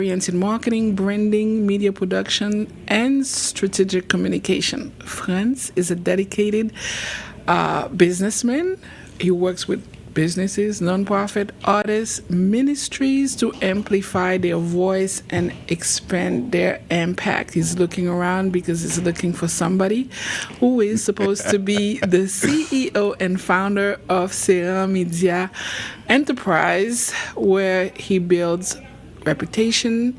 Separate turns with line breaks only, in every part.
experience in marketing, branding, media production, and strategic communication. Franz is a dedicated businessman. He works with businesses, nonprofit, artists, ministries to amplify their voice and expand their impact. He's looking around because he's looking for somebody who is supposed to be the CEO and founder of Serra Media Enterprise, where he builds reputation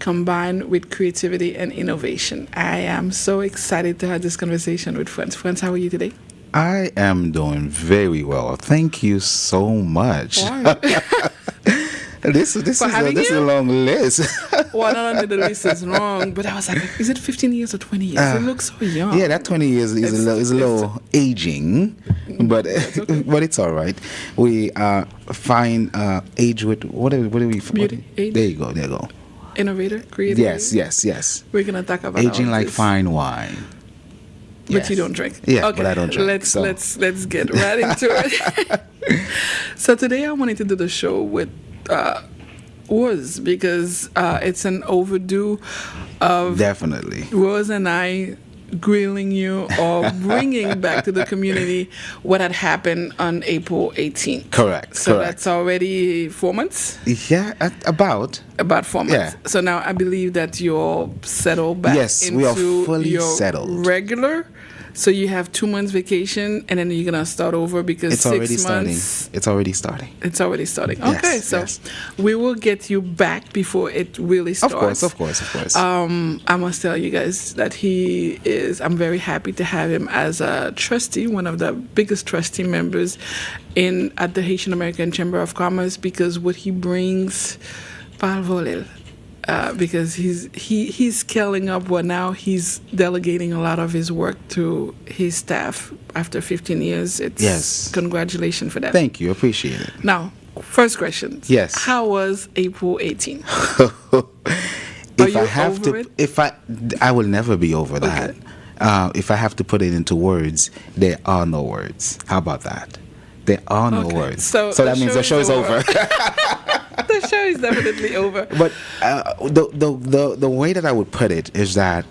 combined with creativity and innovation. I am so excited to have this conversation with Franz. Franz, how are you today?
I am doing very well. Thank you so much. This is a long list.
Well, not only the list is long, but I was like, is it 15 years or 20 years? It looks so young.
Yeah, that 20 years is a little aging, but okay. But it's all right. We find age with what are we?
Beauty. Age.
There you go.
Innovator, creative.
Yes.
We're gonna talk about
aging like fine wine.
But yes. You don't drink.
Yeah,
okay.
But I don't drink.
Let's get right into it. So today I wanted to do the show with Woz because it's an overdue of
definitely
Woz and I grilling you or bringing back to the community what had happened on April 18th.
Correct.
So that's already 4 months?
Yeah, about
4 months.
Yeah.
So now I believe that you're settled back into
we are fully
your
settled.
Regular. So you have 2 months vacation and then you're going to start over because
it's
6 months.
It's already starting.
It's already starting.
Yes,
okay, so
yes.
We will get you back before it really starts.
Of course.
I must tell you guys that I'm very happy to have him as a trustee, one of the biggest trustee members at the Haitian American Chamber of Commerce, because what he brings, par voler. Because he's scaling up. Well, now he's delegating a lot of his work to his staff after 15 years.
Yes.
Congratulations for that.
Thank you. Appreciate it.
Now, first question.
Yes.
How was April 18th?
I will never be over that.
Okay.
If I have to put it into words, there are no words. How about that? There are no words. So that means the show is over.
The show is definitely over.
But the way that I would put it is that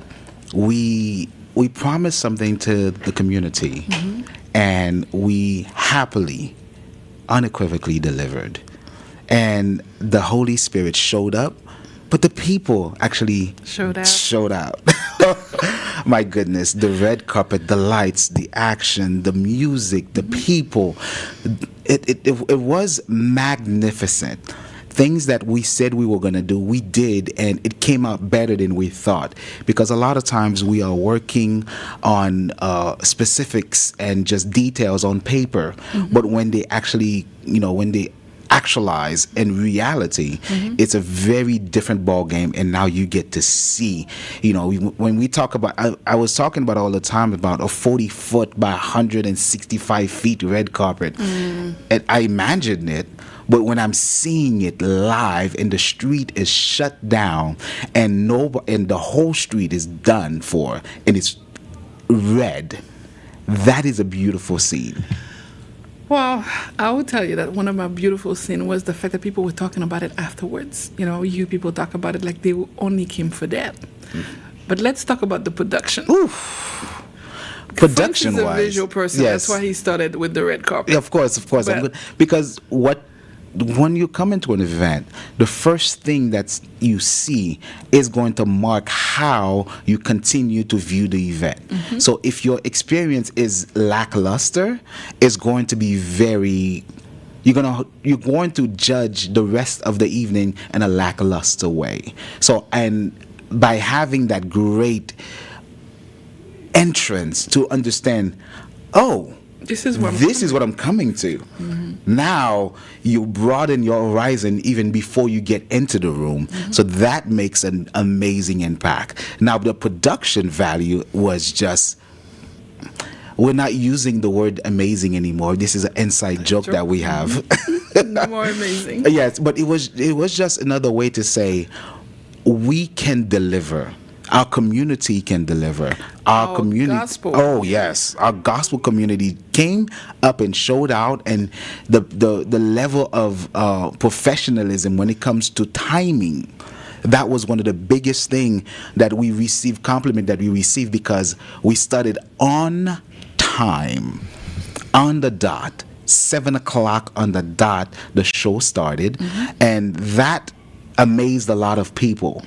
we promised something to the community, mm-hmm. and we happily, unequivocally delivered. And the Holy Spirit showed up, but the people actually showed out. My goodness, the red carpet, the lights, the action, the music, the people. It was magnificent. Things that we said we were going to do, we did, and it came out better than we thought. Because a lot of times we are working on specifics and just details on paper, mm-hmm. but when they actually, when they actualize in reality, mm-hmm. it's a very different ball game. And now you get to see, when we talk about, I was talking about all the time about a 40-foot by 165 feet red carpet, and I imagined it. But when I'm seeing it live and the street is shut down and the whole street is done for and it's red, that is a beautiful scene.
Well, I will tell you that one of my beautiful scenes was the fact that people were talking about it afterwards. You people talk about it like they only came for that. But let's talk about the production.
Oof. Production-wise.
He's a visual person.
Yes.
That's why he started with the red carpet.
Yeah, of course. I'm good. Because when you come into an event, the first thing that you see is going to mark how you continue to view the event. Mm-hmm. So if your experience is lackluster, it's going to be you're going to judge the rest of the evening in a lackluster way. So, and by having that great entrance to understand, this is what I'm coming to. Mm-hmm. Now you broaden your horizon even before you get into the room. Mm-hmm. So that makes an amazing impact. Now the production value was just, we're not using the word amazing anymore. This is an inside joke that we have.
No more amazing.
Yes, but it was just another way to say we can deliver. Our community can deliver. Our community.
Gospel.
Oh yes, our gospel community came up and showed out, and the level of professionalism when it comes to timing That was one of the biggest thing that we received, compliment that we received, because we started on time, on the dot. 7 o'clock on the dot, the show started, and that amazed a lot of people.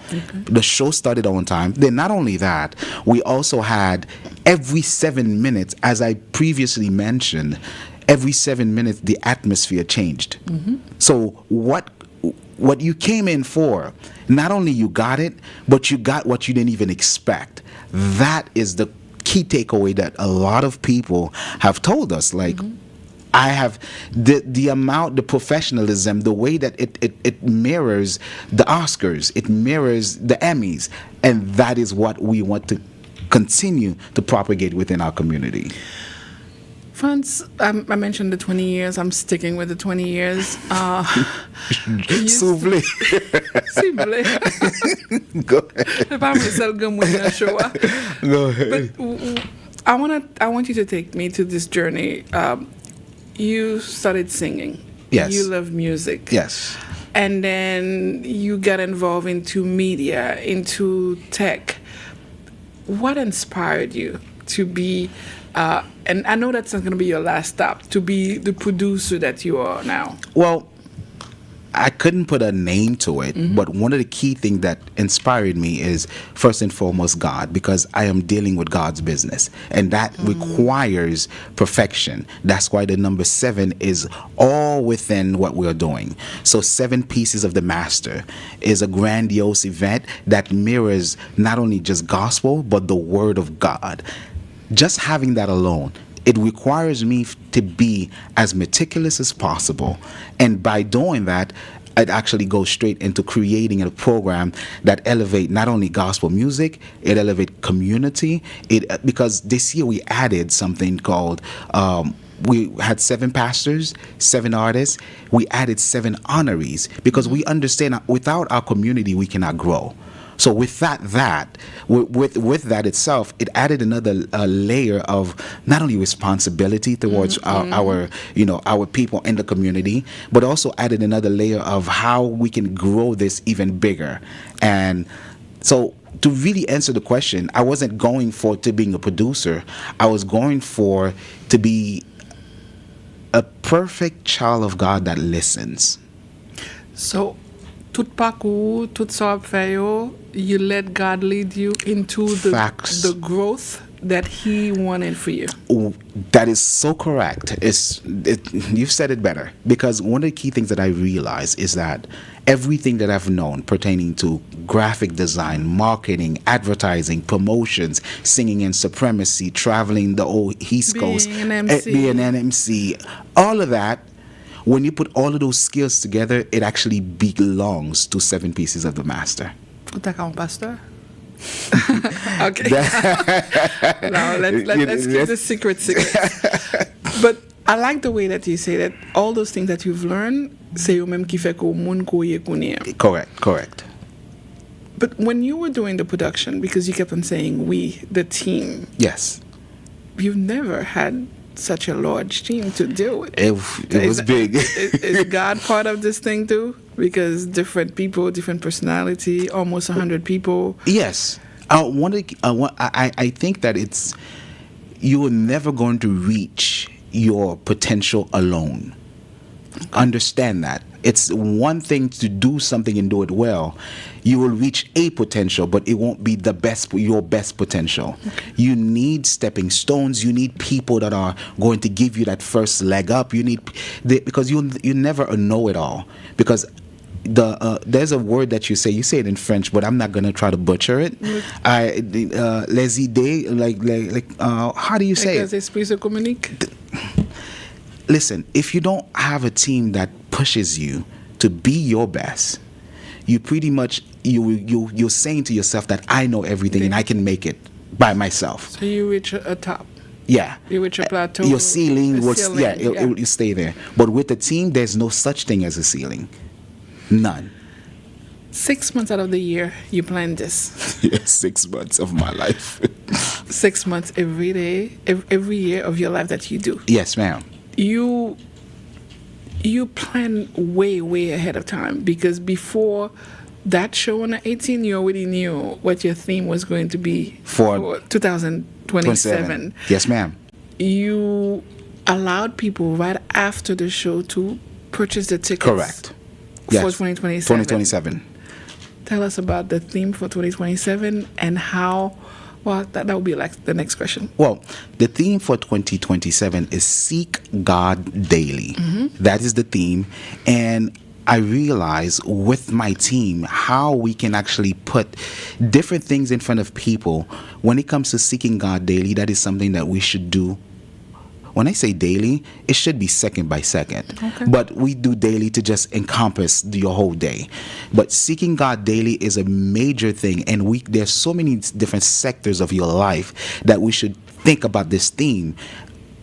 The show started on time. Then not only that, we also had every 7 minutes, as I previously mentioned, every 7 minutes the atmosphere changed. So what you came in for, not only you got it, but you got what you didn't even expect. That is the key takeaway that a lot of people have told us. Like, I have the amount, the professionalism, the way that it mirrors the Oscars, it mirrors the Emmys, and that is what we want to continue to propagate within our community.
France, I mentioned the 20 years. I'm sticking with the 20 years.
S'il vous plaît.
S'il vous plaît.
Go ahead. Go ahead.
But I want you to take me to this journey. You started singing.
Yes.
You love music.
Yes.
And then you got involved into media, into tech. What inspired you to be, and I know that's not going to be your last stop, to be the producer that you are now?
Well, I couldn't put a name to it, but one of the key things that inspired me is, first and foremost, God, because I am dealing with God's business, and that requires perfection. That's why the number 7 is all within what we're doing. So 7 Pieces of the Master is a grandiose event that mirrors not only just gospel, but the Word of God. Just having that alone, it requires me to be as meticulous as possible. And by doing that, it actually goes straight into creating a program that elevate not only gospel music, it elevate community. Because this year we added something called, we had 7 pastors, 7 artists. We added 7 honorees, because we understand without our community, we cannot grow. So with that itself, it added another layer of not only responsibility towards our people in the community, but also added another layer of how we can grow this even bigger. And so, to really answer the question, I wasn't going for to being a producer. I was going for to be a perfect child of God that listens.
So, tout parcours, tout ça fait yo, you let God lead you into the growth that He wanted for you.
That is so correct. You've said it better. Because one of the key things that I realized is that everything that I've known pertaining to graphic design, marketing, advertising, promotions, singing and supremacy, traveling the old East Coast, being an MC, all of that, when you put all of those skills together, it actually belongs to 7 Pieces of the Master.
Pastor? Okay. Now let's keep the secret. But I like the way that you say that all those things that you've learned, c'est eux même qui fait qu'au monde koye connaît.
Correct.
But when you were doing the production, because you kept on saying we, the team.
Yes.
You've never had such a large team to deal with.
It was big.
Is God part of this thing too? Because different people, different personality, almost 100 people.
Yes. I think that you are never going to reach your potential alone. Understand that. It's one thing to do something and do it well. You will reach a potential, but it won't be your best potential. Okay. You need stepping stones. You need people that are going to give you that first leg up. You need because you never know it all. Because there's a word that you say it in French, but I'm not gonna try to butcher it. Les idées, like how do you say it?
Esprit se communique.
Listen, if you don't have a team that pushes you to be your best, you pretty much you're saying to yourself that I know everything and I can make it by myself.
So you reach a top.
Yeah.
You reach a plateau.
Your ceiling will you stay there. But with a team, there's no such thing as a ceiling. None.
6 months out of the year, you plan this.
Yes, 6 months of my life.
6 months every day, every year of your life that you do.
Yes, ma'am.
You plan way ahead of time, because before that show on the 18th, you already knew what your theme was going to be
For
2027.
Yes, ma'am.
You allowed people right after the show to purchase the tickets.
Correct.
For
Yes.
2027.
2027.
Tell us about the theme for 2027 and how. Well, that would be like the next question.
Well, the theme for 2027 is Seek God Daily. That is the theme. And I realize with my team how we can actually put different things in front of people. When it comes to seeking God daily, that is something that we should do. When I say daily, it should be second by second.
Okay.
But we do daily to just encompass your whole day. But seeking God daily is a major thing. And there's so many different sectors of your life that we should think about this theme.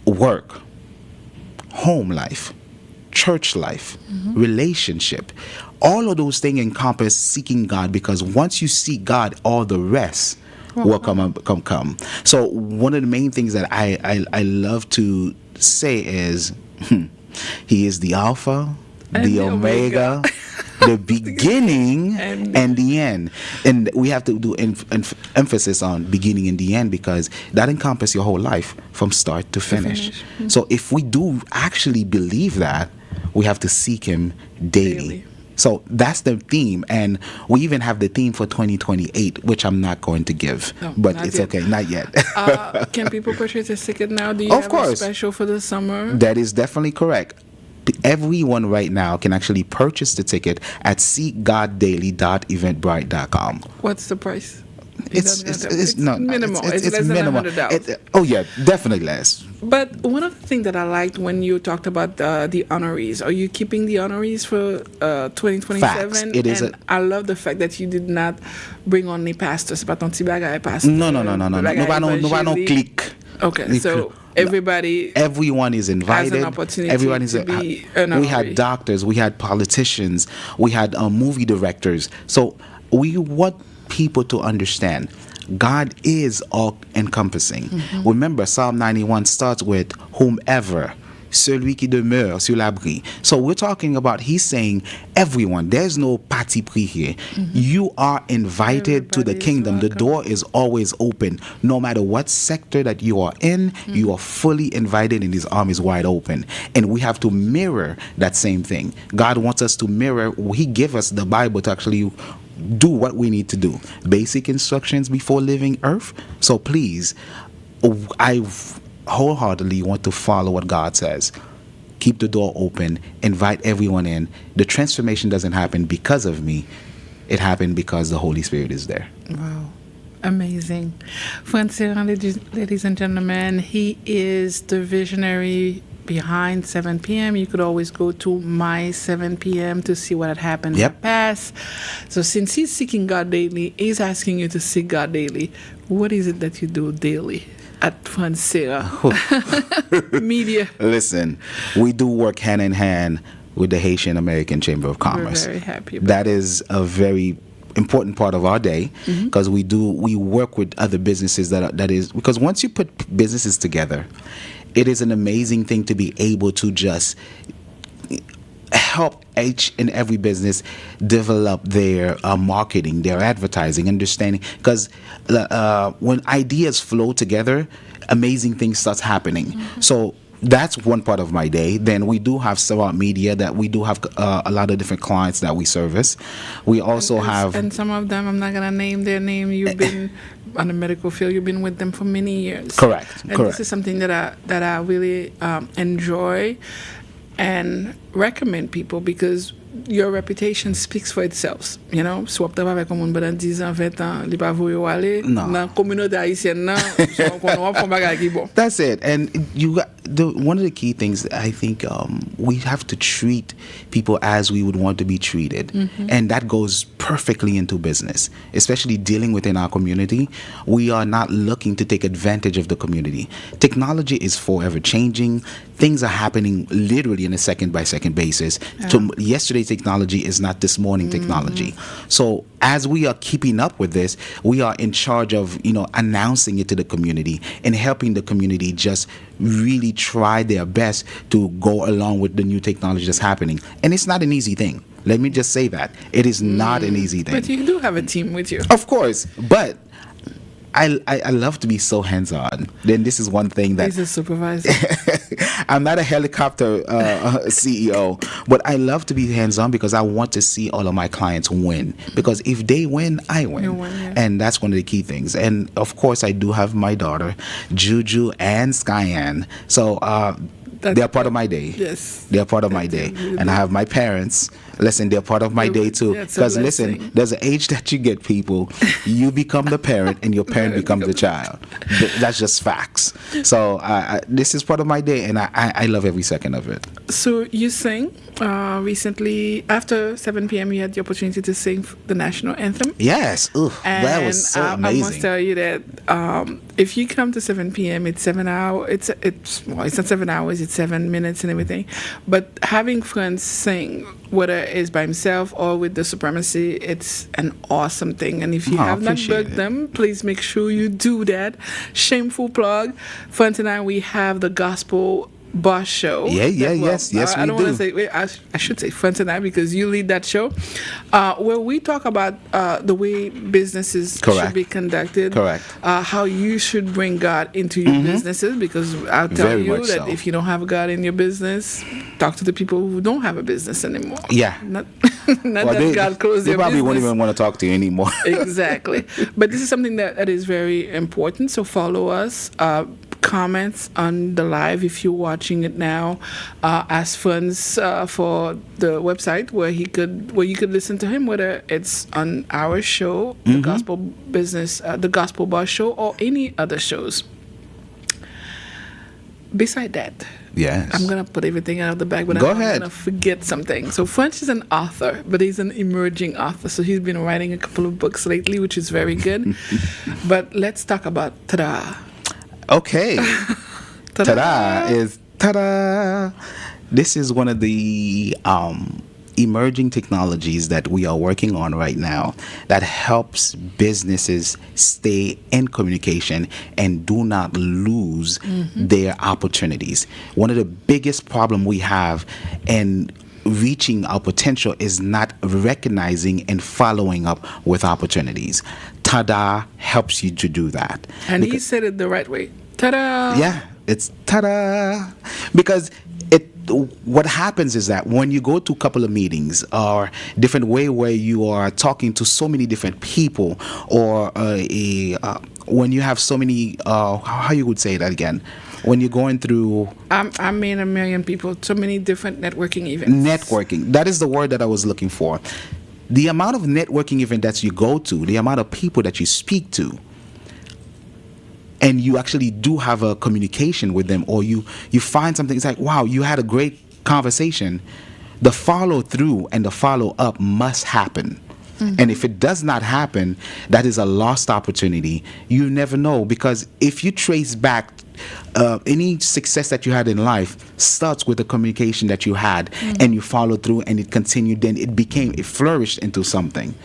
Work, home life, church life, relationship. All of those things encompass seeking God, because once you seek God, all the rest will come. So one of the main things that I love to say is He is the Alpha, the Omega, the beginning and the end. And we have to do emphasis on beginning and the end, because that encompasses your whole life from start to finish. So if we do actually believe that, we have to seek Him daily. So that's the theme. And we even have the theme for 2028, which I'm not going to give.
No,
but it's
yet.
okay, not yet.
Can people purchase a ticket now? Do you
Of
have
course.
a special for the summer?
That is definitely correct. Everyone right now can actually purchase the ticket at seekgoddaily.eventbrite.com.
What's the price?
It's not
minimal. It's less than
minimal.
$100.
Oh yeah, definitely less.
But one of the things that I liked when you talked about the honorees, are you keeping the honorees for 2027?
Facts. It is
and I love the fact that you did not bring only pastors. Pas ton petit bagay pastor.
No. Nobody don't click.
Okay, so
everyone is invited.
has an opportunity
Everyone is
to be an
we
honoree.
had doctors, we had politicians, we had movie directors. So we want people to understand God is all encompassing. Remember, Psalm 91 starts with whomever, celui qui demeure sur l'abri. So we're talking about, he's saying everyone. There's no parti pris here. You are invited to the
Everybody is
kingdom. The
welcome.
door is always open. No matter what sector that you are in, you are fully invited, and his arm is wide open. And we have to mirror that same thing. God wants us to mirror. He gave us the Bible to actually do what we need to do. Basic instructions before leaving earth. So please, I wholeheartedly want to follow what God says. Keep the door open. Invite everyone in. The transformation doesn't happen because of me. It happened because the Holy Spirit is there.
Wow. Amazing. Francois, ladies and gentlemen, he is the visionary behind 7 p.m. You could always go to my 7 p.m. to see what had happened in the past. So since he's seeking God daily, he's asking you to seek God daily. What is it that you do daily at Francois Media?
Listen, we do work hand in hand with the Haitian American Chamber of Commerce.
We're very happy about
That is a very important part of our day, because we work with other businesses that is, because once you put businesses together, it is an amazing thing to be able to just help each and every business develop their marketing, their advertising, understanding. Because when ideas flow together, amazing things starts happening. So that's one part of my day. Then we do have Smart Media, that we do have a lot of different clients that we service. We also have,
and some of them, I'm not gonna name their name. You've been on the medical field. You've been with them for many years.
Correct.
And this is something that I really enjoy and recommend people, because your reputation speaks for itself. You know, swap ta avec moun pendant 10 ans, 20 ans, li pa vou yo ale
Non.
dans communauté haïtienne nan, so kon wap fon bagay ki bon.
that's it. And you got one of the key things, I think, we have to treat people as we would want to be treated, and that goes perfectly into business, especially dealing within our community. We are not looking to take advantage of the community. Technology is forever changing. Things are happening literally in a second by second basis. Yesterday's technology is not this morning technology. So as we are keeping up with this, we are in charge of, announcing it to the community and helping the community just really try their best to go along with the new technology that's happening. And it's not an easy thing. Let me just say that. It is not an easy thing.
But you do have a team with you.
Of course, but I love to be so hands-on. Then this is one thing that
He's a supervisor.
I'm not a helicopter CEO, but I love to be hands-on because I want to see all of my clients win. Because if they win, I win.
You win, yeah.
And that's one of the key things. And of course, I do have my daughter, Juju and Skyanne. So they're part of my day.
Yes.
They're part of my day. And I have my parents. Listen, they're part of my day too. Because listen, there's an age that you get, people. You become the parent and your parent becomes the child. That's just facts. So this is part of my day, and I love every second of it.
So you sing recently. After 7 p.m., you had the opportunity to sing the national anthem.
Yes. Ooh, that was so amazing.
I must tell you that if you come to 7 p.m., it's 7 hours. It's not 7 hours. It's 7 minutes and everything. But having friends sing, whether it's by himself or with the Supremacy, it's an awesome thing. And if you have not booked them, please make sure you do that. Shameful plug. Friends and I, we have the Gospel Boss Show.
Yes,
I don't want to say, I should say Friends and I, because you lead that show, where we talk about the way businesses should be conducted.
Correct.
How you should bring God into your businesses, because I'll tell you that if you don't have God in your business, talk to the people who don't have a business anymore.
Yeah.
Not that God closed their business. They
probably won't even want to talk to you anymore.
Exactly. But this is something that is very important. So follow us. Comments on the live if you're watching it now. Ask funds for the website where you could listen to him, whether it's on our show, the Gospel Business, the Gospel Boss Show, or any other shows. Beside that,
yes,
I'm gonna put everything out of the bag, but
I'm
gonna forget something. So French is an author, but he's an emerging author. So he's been writing a couple of books lately, which is very good. But let's talk about Ta-da.
Okay. Ta-da is ta-da. This is one of the emerging technologies that we are working on right now that helps businesses stay in communication and do not lose their opportunities. One of the biggest problem we have in reaching our potential is not recognizing and following up with opportunities. Ta-da helps you to do that.
And he said it the right way. Ta-da!
Yeah, it's ta-da. Because what happens is that when you go to a couple of meetings or different way where you are talking to so many different people, or when you have so many, how you would say that again? When you're going through...
I mean, a million people, so many different networking events.
Networking. That is the word that I was looking for. The amount of networking event that you go to, the amount of people that you speak to, and you actually do have a communication with them, or you find something, it's like, wow, you had a great conversation. The follow through and the follow up must happen. And if it does not happen, that is a lost opportunity. You never know, because if you trace back any success that you had in life starts with the communication that you had, and you follow through and it continued, then it flourished into something.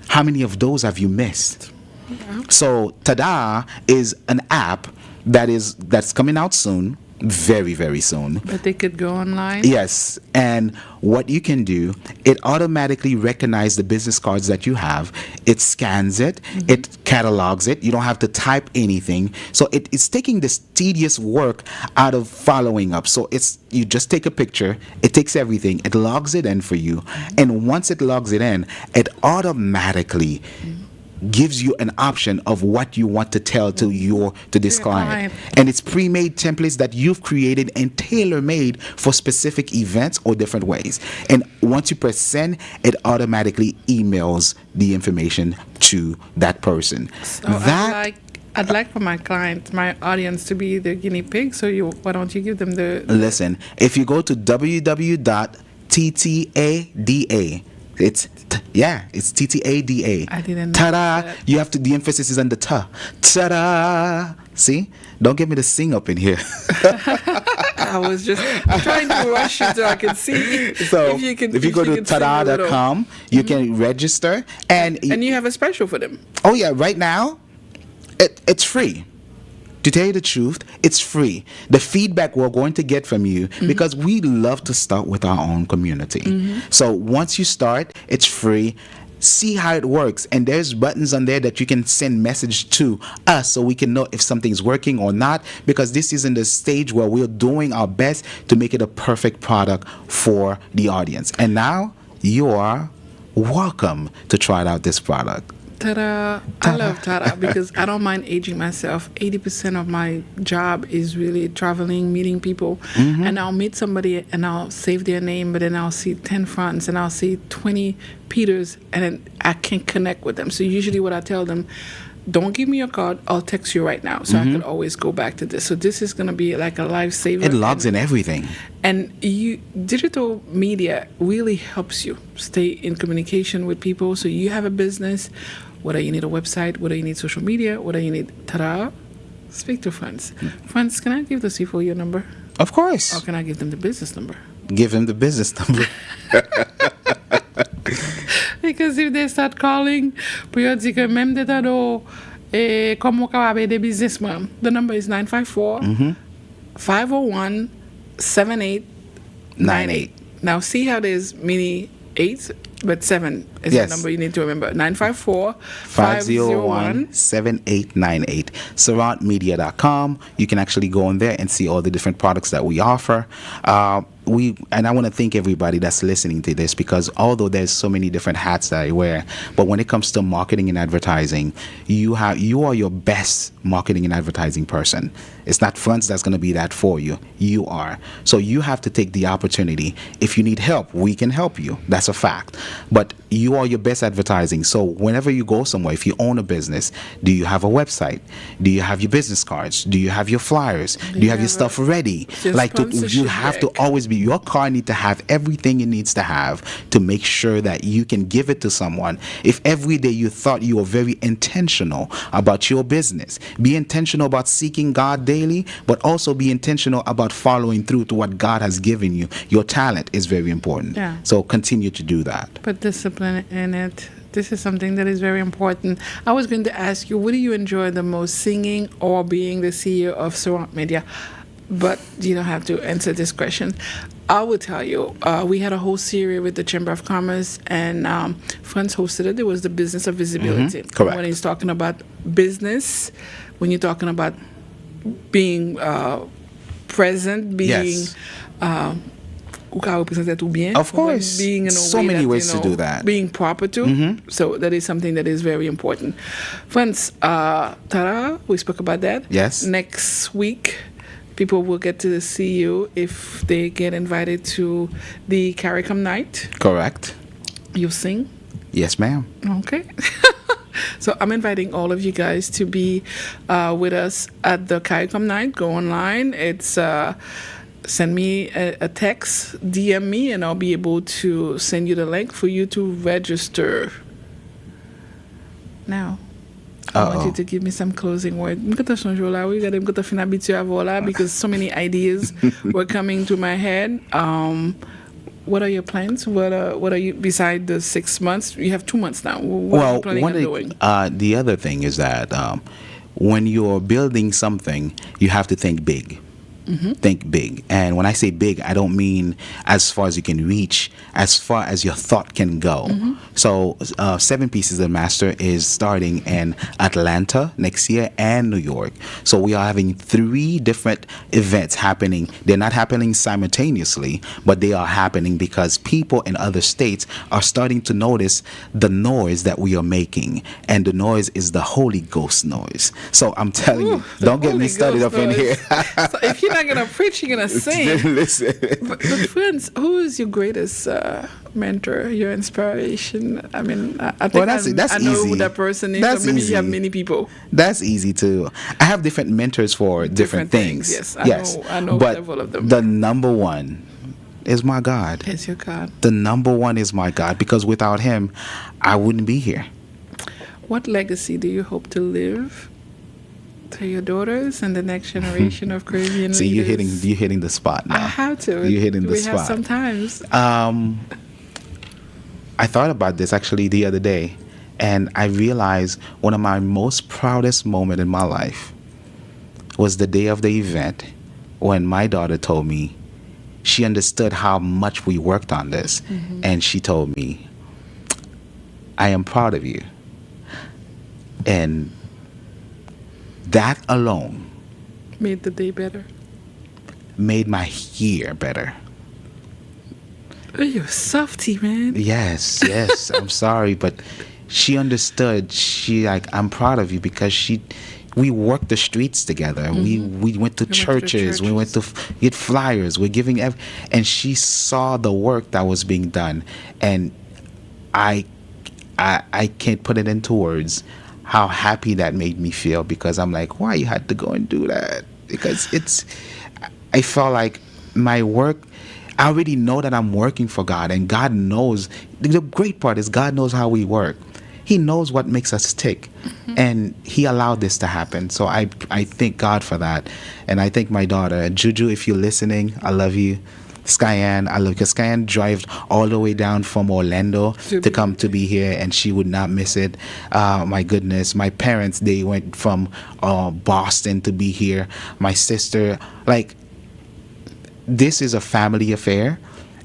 How many of those have you missed? Yeah. So Ta-da is an app that's coming out soon, very, very soon.
But they could go online?
Yes. And what you can do, it automatically recognizes the business cards that you have. It scans it. It catalogs it. You don't have to type anything. So it's taking this tedious work out of following up. So you just take a picture. It takes everything. It logs it in for you. And once it logs it in, it automatically gives you an option of what you want to tell to this client. And it's pre-made templates that you've created and tailor-made for specific events or different ways. And once you press send, it automatically emails the information to that person.
So I'd like for my client, my audience, to be the guinea pig. So why don't you give them the...
Listen, if you go to www.ttada, it's TTADA.
I didn't know.
Ta-da! You have to. The emphasis is on the ta. Ta-da! See? Don't get me to sing up in here.
I was just trying to rush you so I could see.
So if you go to tada.com, you can register, and
you have a special for them.
Oh yeah! Right now, it's free. To tell you the truth, it's free. The feedback we're going to get from you, because we love to start with our own community. So once you start, it's free. See how it works, and there's buttons on there that you can send message to us so we can know if something's working or not, because this is in the stage where we're doing our best to make it a perfect product for the audience. And now you are welcome to try out this product.
Ta-da. I love ta-da because I don't mind aging myself. 80% of my job is really traveling, meeting people. And I'll meet somebody and I'll save their name, but then I'll see 10 Frans and I'll see 20 Peters, and then I can't connect with them. So usually what I tell them, don't give me your card, I'll text you right now. So I could always go back to this. So this is going to be like a lifesaver.
It logs in everything.
And digital media really helps you stay in communication with people. So you have a business, whether you need a website, whether you need social media, whether you need ta-da, speak to Frans. Frans, can I give those people your number?
Of course.
Or can I give them the business number?
Give them the business number.
Because if they start calling, pour yo di ke même de tado, comme capable de businessman, the number is 954-501-7898. Now see how there's many 8, but 7 is the number you need to remember. 954-501-7898. Surroundmedia.com. You can actually go in there and see all the different products that we offer. And I want to thank everybody that's listening to this, because although there's so many different hats that I wear, but when it comes to marketing and advertising, you are your best marketing and advertising person. It's not Frans that's going to be that for you. You are. So you have to take the opportunity. If you need help, we can help you. That's a fact. But you are your best advertising. So whenever you go somewhere, if you own a business, do you have a website? Do you have your business cards? Do you have your flyers? Do you have your stuff ready? Like you have to always be, your car need to have everything it needs to have to make sure that you can give it to someone. If every day you thought you were very intentional about your business, be intentional about seeking God daily, but also be intentional about following through to what God has given you. Your talent is very important. Yeah.
So continue to do that.
Put discipline in it. This is something that is very important. I was going to ask you, what do you enjoy the most, singing or being the CEO of Surround Media? But you don't have to answer this question. I will tell you, we had a whole series with the Chamber of Commerce, and Frans hosted it. It was the business of visibility.
Correct.
When he's talking about business, when you're talking about being present, being...
Yes. Of course.
Being in a
so
way
many
that,
ways to do that.
Being proper to. So that is something that is very important. Friends, Tara, we spoke about that.
Yes.
Next week, people will get to see you if they get invited to the CARICOM night.
Correct.
You sing?
Yes, ma'am.
Okay. So I'm inviting all of you guys to be with us at the CARICOM night. Go online. It's... send me a text, DM me, and I'll be able to send you the link for you to register. Now, I want you to give me some closing word. Because so many ideas were coming to my head. What are your plans? What are you, beside the 6 months? You have 2 months now. What are you planning on doing?
The other thing is that when you're building something, you have to think big. Think big. And when I say big, I don't mean as far as you can reach, as far as your thought can go. So 7 Pieces of Master is starting in Atlanta next year and New York. So we are having 3 different events happening. They're not happening simultaneously, but they are happening because people in other states are starting to notice the noise that we are making. And the noise is the Holy Ghost noise. So I'm telling you, don't get me started up in here.
So if you're not gonna preach, you're gonna sing.
Listen.
But friends, who is your greatest mentor, your inspiration? I mean, I think
that's
I know
easy.
who that person is.
That's
Or maybe
easy.
you have many people.
That's easy too. I have different mentors for different things.
Yes, I know
but
several of them.
The number one is my God.
Is your God.
The number one is my God, because without him, I wouldn't be here.
What legacy do you hope to leave to your daughters and the next generation of Caribbean
See,
leaders?
you're hitting the spot now.
I have to.
You're hitting the spot.
We have sometimes.
I thought about this actually the other day, and I realized one of my most proudest moments in my life was the day of the event when my daughter told me she understood how much we worked on this. And she told me, I am proud of you. And that alone
Made the day better.
made my year better.
Oh, you're softy, man.
Yes, I'm sorry, but she understood. She like, I'm proud of you because we worked the streets together. We went to churches. We went to get flyers. We're giving and she saw the work that was being done, and I can't put it into words how happy that made me feel, because I'm like, why you had to go and do that? Because I felt like my work, I already know that I'm working for God, and God knows. The great part is God knows how we work. He knows what makes us tick, and He allowed this to happen. So I thank God for that, and I thank my daughter Juju. If you're listening, I love you. Skyanne, I love you, because Skyanne drove all the way down from Orlando to come to be here, and she would not miss it. My goodness, my parents, they went from Boston to be here. My sister, like, this is a family affair,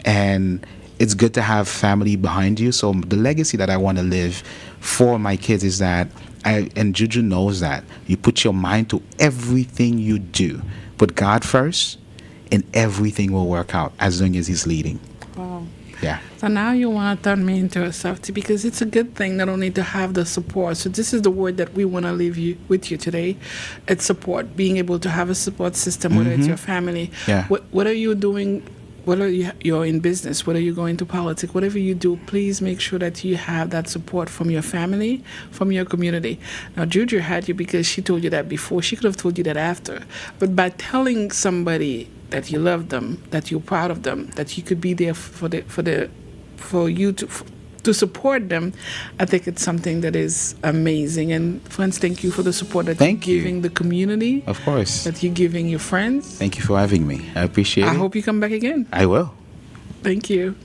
and it's good to have family behind you. So the legacy that I want to live for my kids is that and Juju knows that you put your mind to everything you do. Put God first, and everything will work out as long as He's leading.
Wow.
Yeah.
So now you want to turn me into a softie, because it's a good thing not only to have the support. So this is the word that we want to leave with you today. It's support, being able to have a support system, whether it's your family.
Yeah.
What are you doing? Whether you're in business, whether you're going to politics, whatever you do, please make sure that you have that support from your family, from your community. Now, Juju had you because she told you that before. She could have told you that after. But by telling somebody that you love them, that you're proud of them, that you could be there for you to support them, I think it's something that is amazing. And friends, thank you for the support that you're giving the community.
Of course.
That you're giving your friends.
Thank you for having me. I appreciate it.
I hope you come back again.
I will.
Thank you.